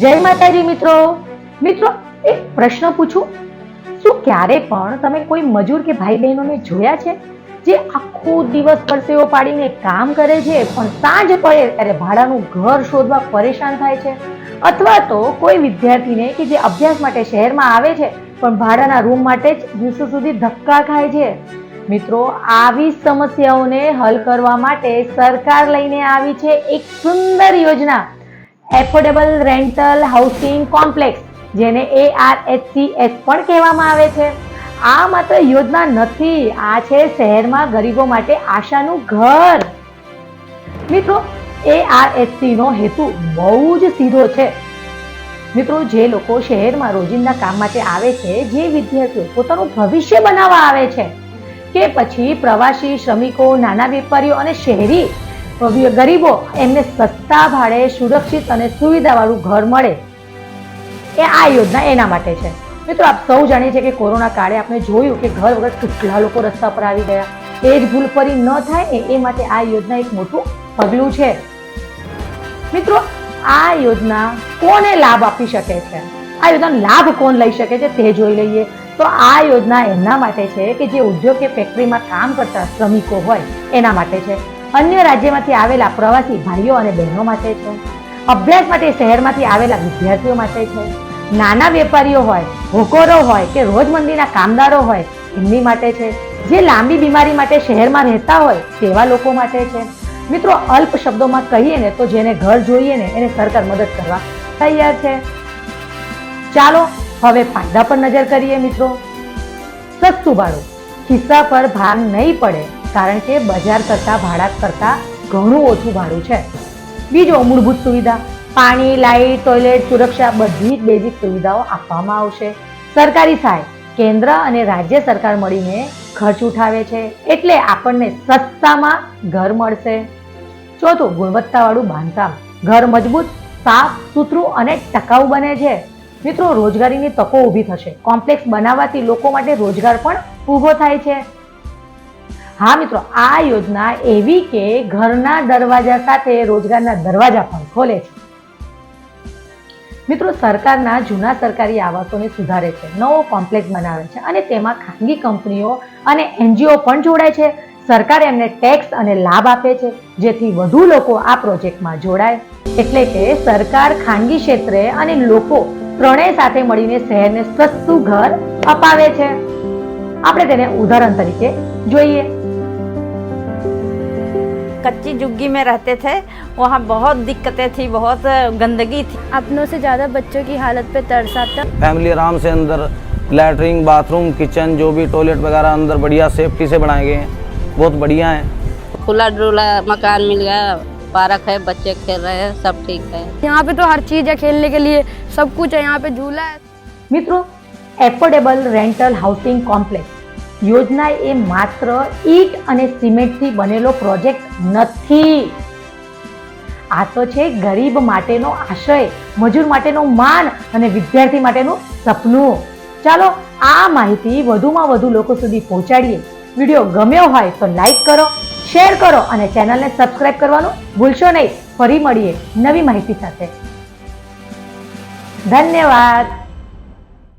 જય માતાજી મિત્રો. મિત્રો, એક પ્રશ્ન પૂછું? શું ક્યારે પણ તમે કોઈ મજૂર કે ભાઈ બહેનોને જોયા છે જે આખો દિવસ પરસેવો પાડીને કામ કરે છે પણ સાંજ પડે ત્યારે ભાડાનું ઘર શોધવા પરેશાન થાય છે? અથવા તો કોઈ વિદ્યાર્થીને કે જે અભ્યાસ માટે શહેરમાં આવે છે પણ ભાડાના રૂમ માટે જ દિવસો સુધી ધક્કા ખાય છે? મિત્રો, આવી સમસ્યાઓને હલ કરવા માટે સરકાર લઈને આવી છે એક સુંદર યોજના, એફોર્ડેબલ રેન્ટલ હાઉસિંગ કોમ્પ્લેક્સ, જેને ARHCS પણ કહેવામાં આવે છે. આ માત્ર યોજના નથી, આ છે શહેરમાં ગરીબો માટે આશાનું ઘર. મિત્રો, ARHC નો હેતુ બહુ જ સીધો છે. મિત્રો, જે લોકો શહેરમાં રોજિંદા કામ માટે આવે છે, જે વિદ્યાર્થીઓ પોતાનું ભવિષ્ય બનાવવા આવે છે, કે પછી પ્રવાસી, શ્રમિકો, નાના વેપારીઓ અને શહેરી ગરીબો, એમને સસ્તા ભાડે સુરક્ષિત અને સુવિધાવાળું ઘર મળે, એ આ યોજના એના માટે છે. મિત્રો, આપ સૌ જાણીએ છીએ કે કોરોના કાળે આપણે જોયું કે ઘર વગર કેટલા લોકો રસ્તા પર આવી ગયા. એ જ ભૂલ ફરી ન થાય એ માટે આ યોજના એક મોટું પગલું છે. મિત્રો, આ યોજના કોને લાભ આપી શકે છે? આ યોજનાનો લાભ કોણ લઈ શકે છે તે જોઈ લઈએ. તો આ યોજના એમના માટે છે કે જે ઉદ્યોગ કે ફેક્ટરીમાં કામ કરતા શ્રમિકો હોય એના માટે છે. અન્ય રાજ્યમાંથી આવેલા પ્રવાસી ભાઈઓ અને બહેનો માટે છે. અભ્યાસ માટે શહેરમાંથી આવેલા વિદ્યાર્થીઓ માટે છે. નાના વેપારીઓ હોય, હોકરો હોય કે રોજમંદીના કામદારો હોય એમની માટે છે. જે લાંબી બીમારી માટે શહેરમાં રહેતા હોય તેવા લોકો માટે છે. મિત્રો, અલ્પ શબ્દોમાં કહીએ ને તો જેને ઘર જોઈએ ને એને સરકાર મદદ કરવા તૈયાર છે. ચાલો હવે ફાયદા પર નજર કરીએ. મિત્રો, સસ્તું ભાડું, ખિસ્સા પર ભાર નહીં પડે કારણ કે બજાર કરતા ભાડા કરતા ઘણું ઓછું ભાડું છે. બીજો, મૂળભૂત સુવિધા, પાણી, લાઇટ, ટોયલેટ, સુરક્ષા, બધી જ બેઝિક સુવિધાઓ આપવામાં આવશે. સરકારી સહાય, કેન્દ્ર અને રાજ્ય સરકાર મળીને ખર્ચ ઉઠાવે છે એટલે આપણને સસ્તામાં ઘર મળશે. ચોથું, ગુણવત્તાવાળું બાંધકામ, ઘર મજબૂત, સાફ સુથરું અને ટકાઉ બને છે. મિત્રો, રોજગારીની તકો ઊભી થશે. કોમ્પ્લેક્સ બનાવવાથી લોકો માટે રોજગાર પણ ઊભો થાય છે. હા મિત્રો, આ યોજના એવી કે ઘરના દરવાજા સાથે રોજગારના દરવાજા પણ ખોલે છે. મિત્રો, સરકારના જૂના સરકારી આવાસોને સુધારે છે, નવો કોમ્પ્લેક્સ બનાવે છે અને તેમાં ખાનગી કંપનીઓ અને NGO પણ જોડાય છે. સરકાર એમને ટેક્સ અને લાભ આપે છે જેથી વધુ લોકો આ પ્રોજેક્ટમાં જોડાય. એટલે કે સરકાર, ખાનગી ક્ષેત્રે અને લોકો ત્રણેય સાથે મળીને શહેરને સસ્તું ઘર અપાવે છે. આપણે તેને ઉદાહરણ તરીકે જોઈએ. कच्ची झुग्गी में रहते थे, वहाँ बहुत दिक्कतें थी, बहुत गंदगी थी. अपनों से ज़्यादा बच्चों की हालत पे तरस आता. फैमिली आराम से अंदर लैटरिन, बाथरूम, किचन, जो भी टॉयलेट वगैरह अंदर बढ़िया सेफ्टी से बनाए गए हैं, बहुत बढ़िया हैं. खुला डुला मकान मिल गया, पार्क है, बच्चे खेल रहे हैं, सब ठीक है. यहाँ पे तो हर चीज़ है खेलने के लिए, सब कुछ है, यहाँ पे झूला है. મિત્રો, એફોર્ડેબલ રેન્ટલ હાઉસિંગ કોમ્પ્લેક્સ યોજના એ માત્ર ઈંટ અને સિમેન્ટથી બનેલો પ્રોજેક્ટ નથી. આ તો છે ગરીબ માટેનો આશ્રય, મજૂર માટેનો માન અને વિદ્યાર્થી માટેનું સપનું. ચાલો આ માહિતી વધુમાં વધુ લોકો સુધી પહોંચાડીએ. વિડીયો ગમ્યો હોય તો લાઈક કરો, શેર કરો અને ચેનલને સબસ્ક્રાઇબ કરવાનું ભૂલશો નહીં. ફરી મળીએ નવી માહિતી સાથે. ધન્યવાદ.